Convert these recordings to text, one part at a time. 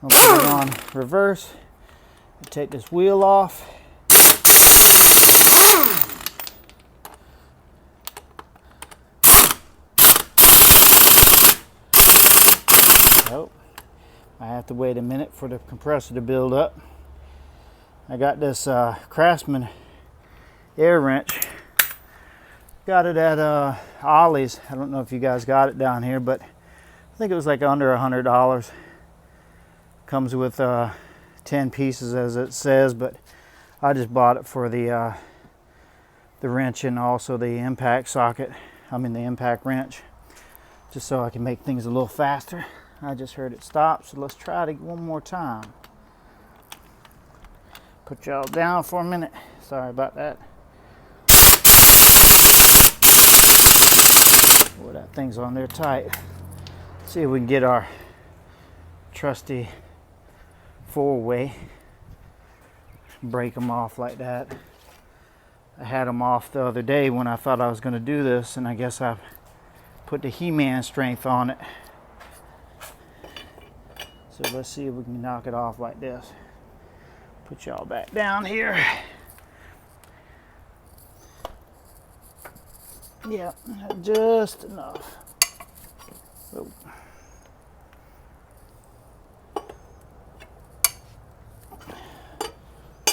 I'll put it on reverse. Take this wheel off. Oh, I have to wait a minute for the compressor to build up. I got this Craftsman air wrench. Got it at Ollie's. I don't know if you guys got it down here, but I think it was like under $100. Comes with 10 pieces as it says, but I just bought it for the wrench and also the impact socket. I mean the impact wrench, just so I can make things a little faster. I just heard it stop, so let's try it one more time. Put y'all down for a minute. Sorry about that. Boy, that thing's on there tight. Let's see if we can get our trusty four-way. Break them off like that. I had them off the other day when I thought I was going to do this, and I guess I put the He-Man strength on it. So let's see if we can knock it off like this. Put y'all back down here. Yeah, just enough. Oh.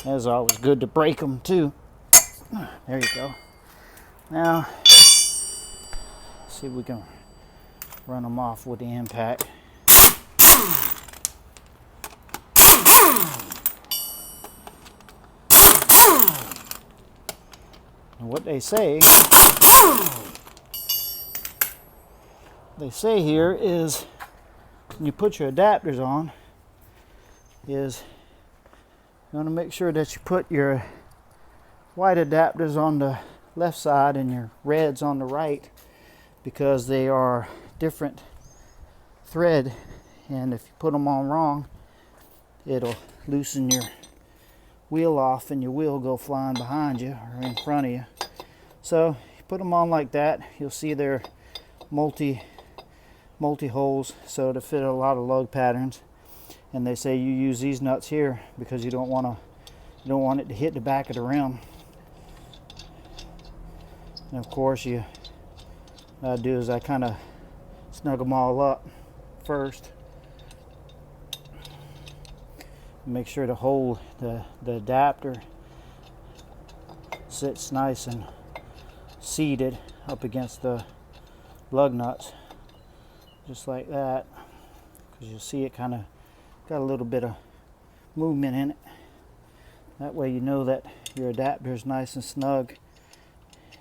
As always, good to break them too. There you go. Now, see if we can run them off with the impact. And what they say here is when you put your adapters on is you want to make sure that you put your white adapters on the left side and your reds on the right, because they are different thread, and if you put them on wrong, it'll loosen your wheel off and your wheel go flying behind you or in front of you. So you put them on like that, you'll see they're multi holes, so to fit a lot of lug patterns. And they say you use these nuts here because you don't want it to hit the back of the rim. And of course, what I do is I kind of snug them all up first. Make sure to hold the adapter sits nice and seated up against the lug nuts, just like that, because you'll see it kind of got a little bit of movement in it. That way you know that your adapter is nice and snug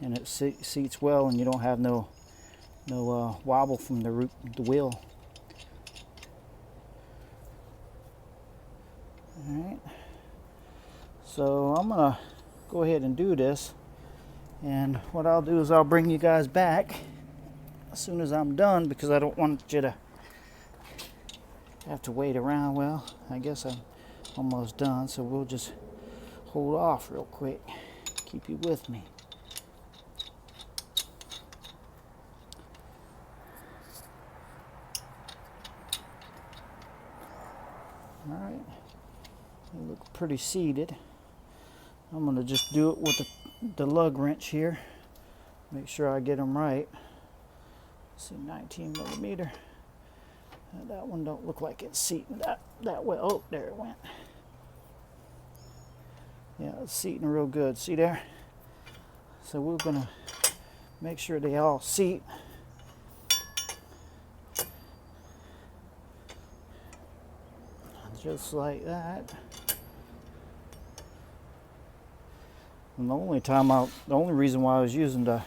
and it seats well, and you don't have no wobble from the wheel. Alright, so I'm gonna go ahead and do this, and what I'll do is I'll bring you guys back as soon as I'm done, because I don't want you to have to wait around. Well, I guess I'm almost done, so we'll just hold off real quick, keep you with me. Alright, they look pretty seated. I'm going to just do it with the lug wrench here, make sure I get them right. Let's see, 19 millimeter. That one don't look like it's seating that way. Oh, there it went. Yeah, it's seating real good. See there? So we're going to make sure they all seat. Just like that. And the only reason why I was using the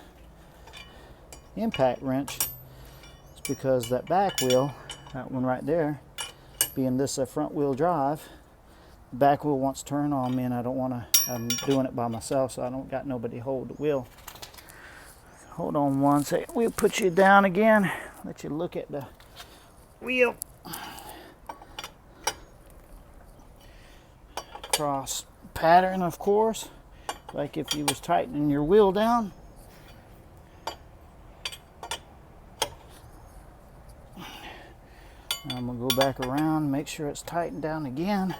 impact wrench is because that back wheel, that one right there, being this a front wheel drive, the back wheel wants to turn on me, and I don't want to. I'm doing it by myself, so I don't got nobody to hold the wheel. Hold on one second. We'll put you down again. Let you look at the wheel. Cross pattern, of course, like if you was tightening your wheel down. I'm gonna go back around, make sure it's tightened down again.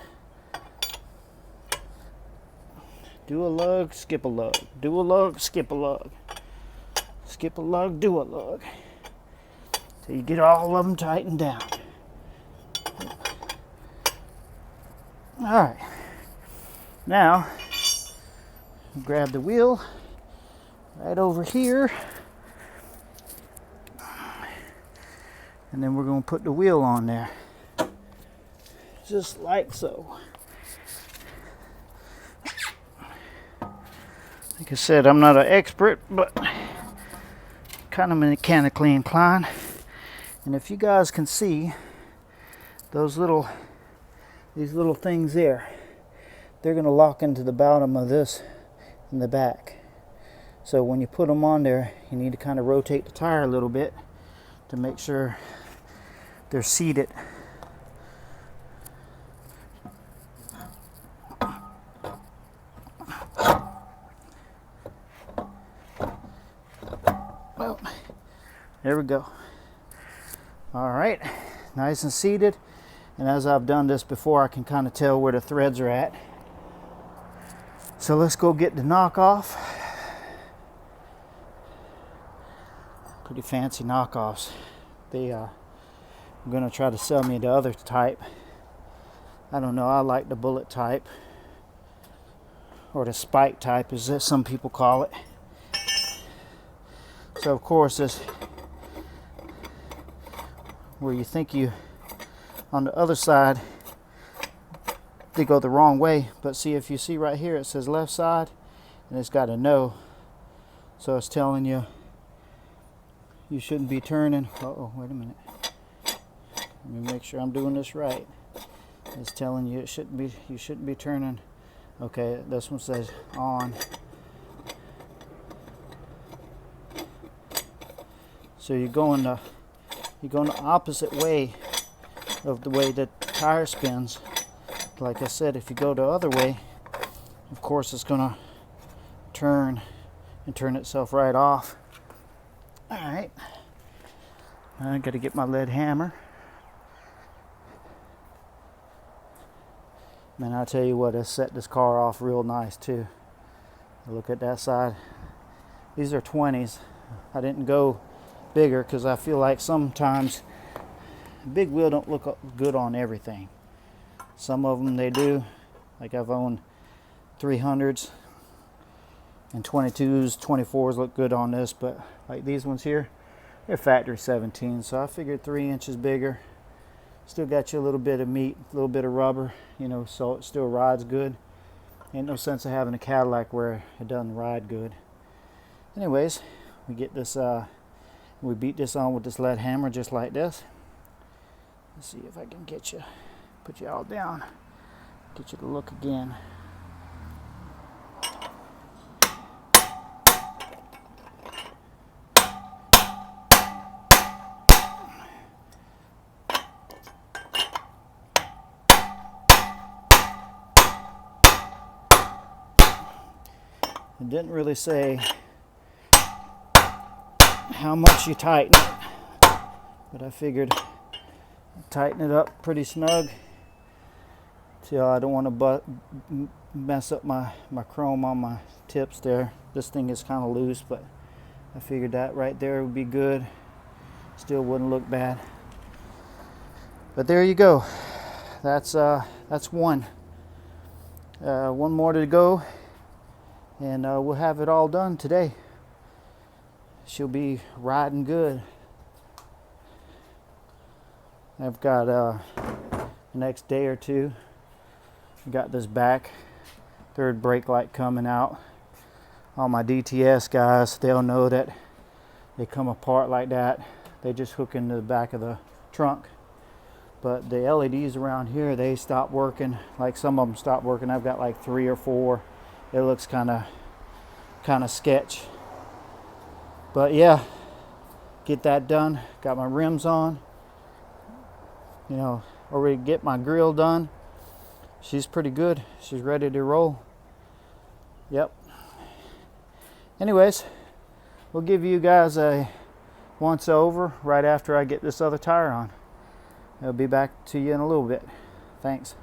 Do a lug, skip a lug. Do a lug, skip a lug. Skip a lug, do a lug. So you get all of them tightened down. All right. Now, grab the wheel right over here. And then we're going to put the wheel on there. Just like so. Like I said, I'm not an expert, but kind of mechanically inclined. And if you guys can see these little things there, they're going to lock into the bottom of this in the back. So when you put them on there, you need to kind of rotate the tire a little bit to make sure they're seated. Well, there we go. All right, nice and seated. And as I've done this before, I can kind of tell where the threads are at. So let's go get the knockoff. Pretty fancy knockoffs. They are going to try to sell me the other type. I don't know, I like the bullet type, or the spike type as some people call it. So of course this, where you think you, on the other side, they go the wrong way. But see, if you see right here, it says left side, and it's got a no. So it's telling you you shouldn't be turning. Uh-oh, wait a minute. Let me make sure I'm doing this right. It's telling you you shouldn't be turning. Okay, this one says on. So you're going the opposite way of the way the tire spins. Like I said, if you go the other way, of course it's gonna turn and turn itself right off. All right, I got to get my lead hammer. Man, I'll tell you what, it set this car off real nice too. Look at that side. These are 20s. I didn't go bigger because I feel like sometimes big wheel don't look good on everything. Some of them they do. Like I've owned 300s and 22s, 24s look good on this, but like these ones here, they're factory 17, so I figured 3 inches bigger. Still got you a little bit of meat, a little bit of rubber, you know, so it still rides good. Ain't no sense of having a Cadillac where it doesn't ride good. Anyways, we get this, we beat this on with this lead hammer just like this. Let's see if I can get you, put you all down, get you to look again. It didn't really say how much you tighten it, but I figured tighten it up pretty snug till I don't want to mess up my chrome on my tips there. This thing is kind of loose, but I figured that right there would be good. Still wouldn't look bad. But there you go. That's one. One more to go. And we'll have it all done today. She'll be riding good. I've got the next day or two. Got this back third brake light coming out. All my DTS guys, they'll know that they come apart like that. They just hook into the back of the trunk. But the LEDs around here, they stop working. Like some of them stop working. I've got like 3 or 4. It looks kind of sketch, but yeah, get that done. Got my rims on, you know, already get my grill done. She's pretty good. She's ready to roll. Yep. Anyways, we'll give you guys a once over right after I get this other tire on. I'll be back to you in a little bit. Thanks.